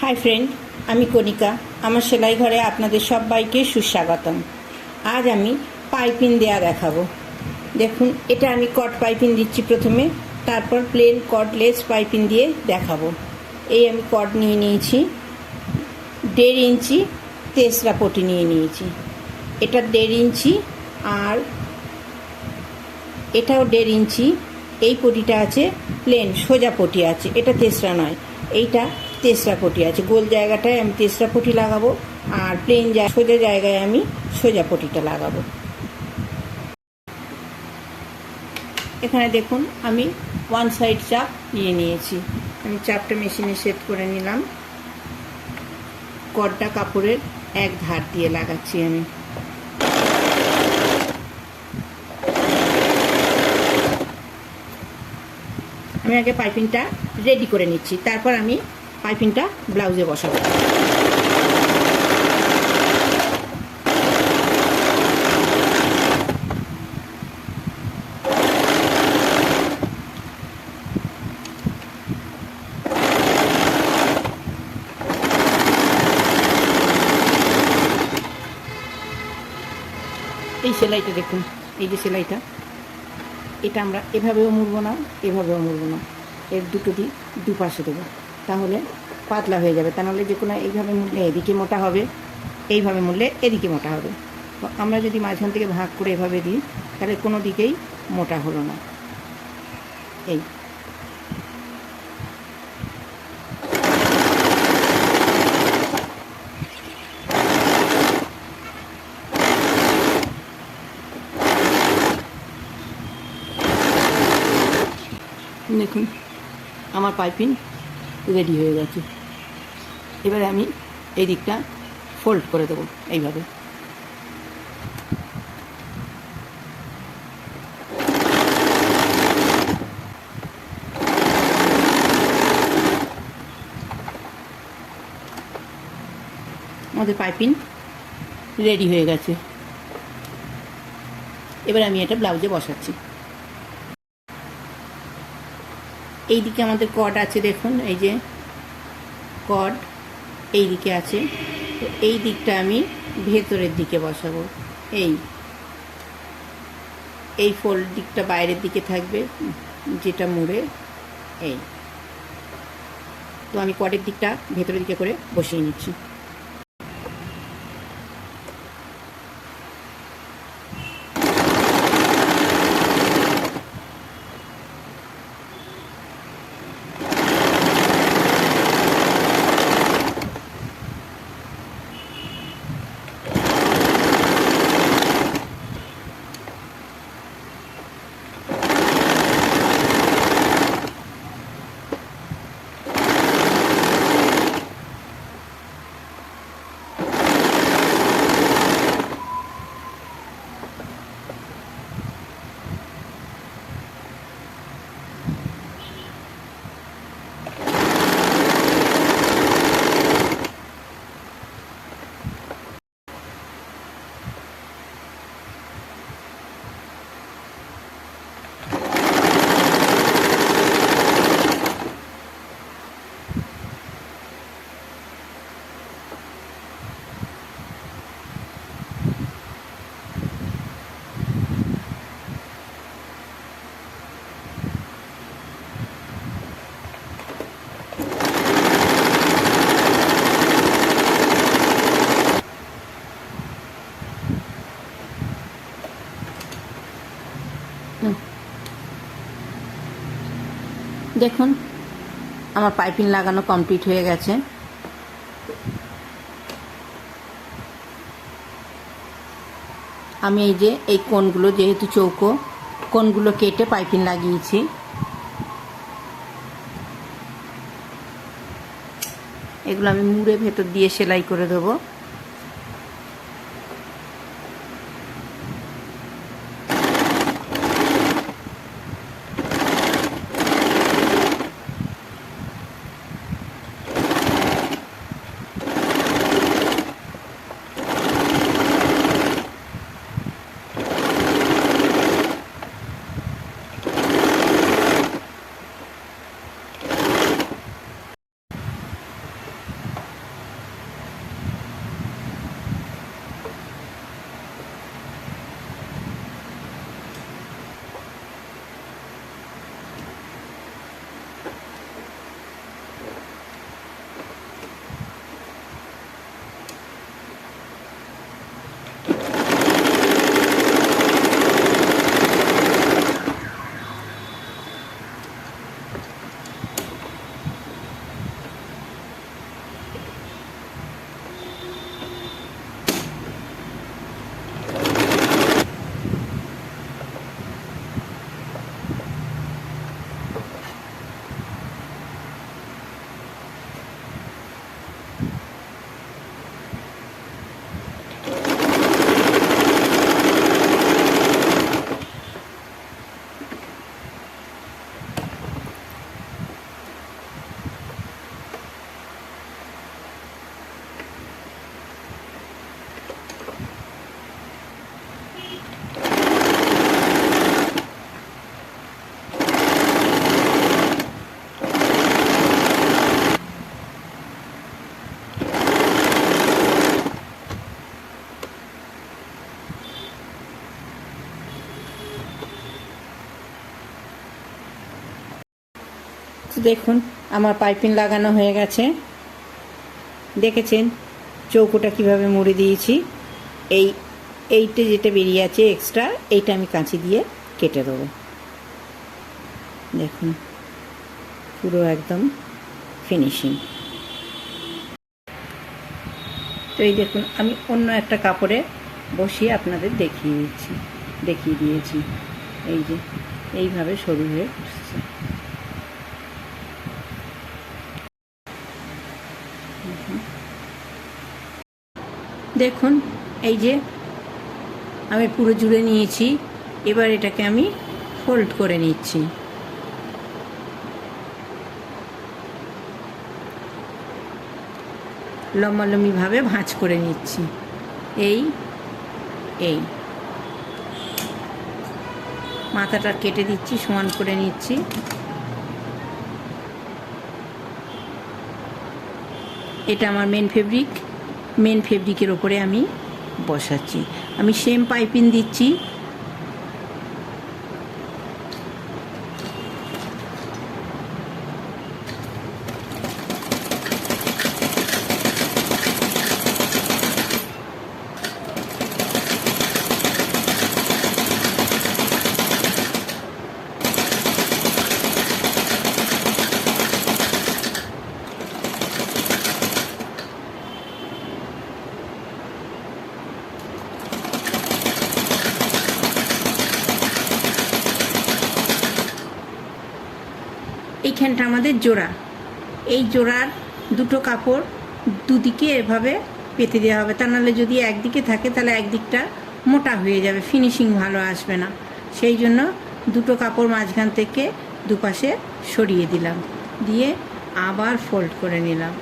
Hi friend, আমি কণিকা। আমার সেলাই ঘরে আপনাদের সবাইকে সুস্বাগতম। আজ আমি পাইপিং দেয়া দেখাবো। দেখুন, এটা আমি কট পাইপিং দিচ্ছি প্রথমে, তারপর প্লেন কর্ডলেস পাইপিং দিয়ে দেখাবো। এই আমি কট নিয়ে নিয়েছি, 1.5 ইঞ্চি তেসরা পটি নিয়ে নিয়েছি। এটা 1.5 ইঞ্চি আর এটাও 1.5 ইঞ্চি। এই পটিটা আছে প্লেন সোজা পটি আছে, এটা তেসরা নয়, এইটা তেসরা পটি আছে। গোল জায়গাটায় আমি তেসরা পটি লাগাবো আর প্লেন সোজা জায়গায় আমি সোজা পটিটা লাগাবো। এখানে দেখুন, আমি 1 সাইড চাপ নিয়ে নিয়েছি। আমি চাপটা মেশিনে সেট করে নিলাম। কটটা কাপড়ের এক ধার দিয়ে লাগাচ্ছি আমি। আগে পাইপিংটা রেডি করে নিচ্ছি, তারপর আমি পাইপিংটা ব্লাউজে বসাবো। এই সেলাইটা দেখুন, এই যে সেলাইটা, এটা আমরা এভাবেও মুড়বো না, এভাবেও মুড়বো না, এর দুটো দিক দুপাশে দেবো, তাহলে পাতলা হয়ে যাবে। তা নাহলে যে কোনো এইভাবে মুড়লে এদিকে মোটা হবে, এইভাবে মুড়লে এদিকে মোটা হবে। তো আমরা যদি মাঝখান থেকে ভাগ করে এভাবে দিই, তাহলে কোনো দিকেই মোটা হলো না। এই দেখুন, আমার পাইপিং রেডি হয়ে গেছে। এবারে আমি এই দিকটা ফোল্ড করে দেবো এইভাবে। আমাদের পাইপিং রেডি হয়ে গেছে। এবার আমি এটা ব্লাউজে বসাচ্ছি। এই দিকে আমাদের কট আছে, দেখুন এই যে কট এই দিকে আছে। তো এই দিকটা আমি ভেতরের দিকে বসাবো। এই ফোল্ড দিকটা বাইরের দিকে থাকবে, যেটা মুড়ে এই। তো আমি কটের দিকটা ভেতরের দিকে করে বসিয়ে নিচ্ছি। দেখুন, আমার পাইপিং লাগানো কমপ্লিট হয়ে গেছে। আমি এই যে এই কোণগুলো, যেহেতু চৌকো, কোণগুলো কেটে পাইপিং লাগিয়েছি। এগুলো আমি মুড়ে ভেতর দিয়ে সেলাই করে দেবো। দেখুন আমার পাইপিং লাগানো হয়ে গেছে। দেখেছেন চৌকোটা কিভাবে মুড়ে দিয়েছি। এইটা যেটা বেরিয়ে আছে এক্সট্রা, এইটা আমি কাঁচি দিয়ে কেটে দেবো। দেখুন পুরো একদম ফিনিশিং। তো এই দেখুন আমি অন্য একটা কাপড়ে বসিয়ে আপনাদের দেখিয়ে দিয়েছি। এই যে এইভাবে সরু হয়ে বসছে। দেখুন এই যে আমি পুরো জুড়ে নিয়েছি। এবার এটাকে আমি ফোল্ড করে নিচ্ছি। লম্বালম্বিভাবে ভাঁজ করে নিচ্ছি। এই মাথাটা কেটে দিচ্ছি, সমান করে নিচ্ছি। এটা আমার মেন ফেব্রিকের ওপরে আমি বসাচ্ছি। আমি সেম পাইপিং দিচ্ছি। এইখানটা আমাদের জোড়া। এই জোড়ার দুটো কাপড় দুদিকে এভাবে পেতে দেওয়া হবে, তা নাহলে যদি একদিকে থাকে তাহলে একদিকটা মোটা হয়ে যাবে, ফিনিশিং ভালো আসবে না। সেই জন্য দুটো কাপড় মাঝখান থেকে দুপাশে সরিয়ে দিলাম, দিয়ে আবার ফোল্ড করে নিলাম।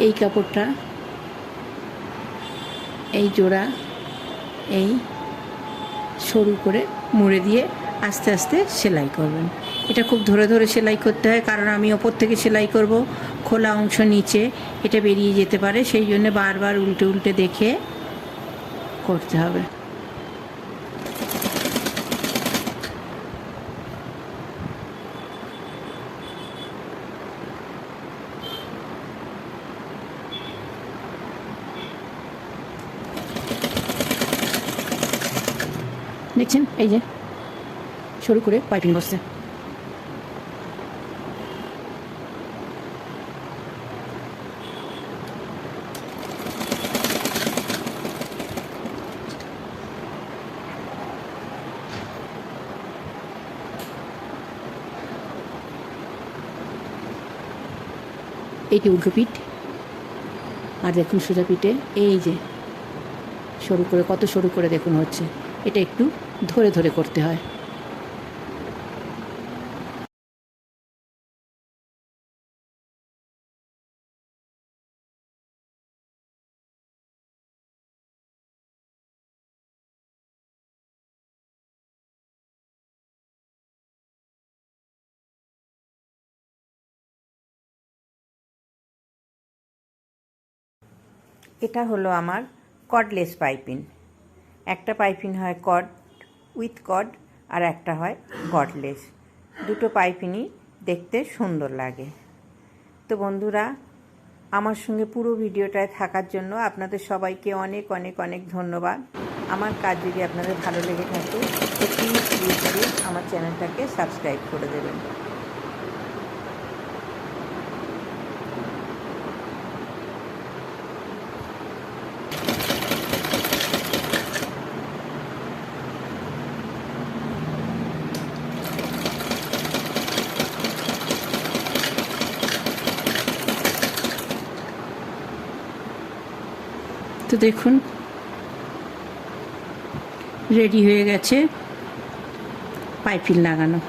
এই কাপড়টা এই জোড়া এই সরু করে মুড়ে দিয়ে আস্তে আস্তে সেলাই করবেন। এটা খুব ধরে ধরে সেলাই করতে হয়, কারণ আমি ওপর থেকে সেলাই করব, খোলা অংশ নিচে এটা বেরিয়ে যেতে পারে। সেই জন্য বারবার উল্টে উল্টে দেখে করতে হবে। দেখছেন এই যে সরু করে পাইপিং বসছে। এইটি উল্টো পিঠ, আর দেখুন সোজা পিঠে এই যে সরু করে, কত সরু করে দেখুন হচ্ছে। এটা একটু ধরে ধরে করতে হয়। এটা হলো আমার কর্ডলেস পাইপিং। একটা পাইপিং হয় কর্ড উইথ কর্ড, আর একটা হয় কর্ডলেস। দুটো পাইপিংই দেখতে সুন্দর লাগে। তো বন্ধুরা, আমার সঙ্গে পুরো ভিডিওটায় থাকার জন্য আপনাদের সবাইকে অনেক অনেক অনেক ধন্যবাদ। আমার কাজ যদি আপনাদের ভালো লেগে থাকে তো প্লিজ আমার চ্যানেলটাকে সাবস্ক্রাইব করে দেবেন। তো দেখুন রেডি হয়ে গেছে পাইপিং লাগানো।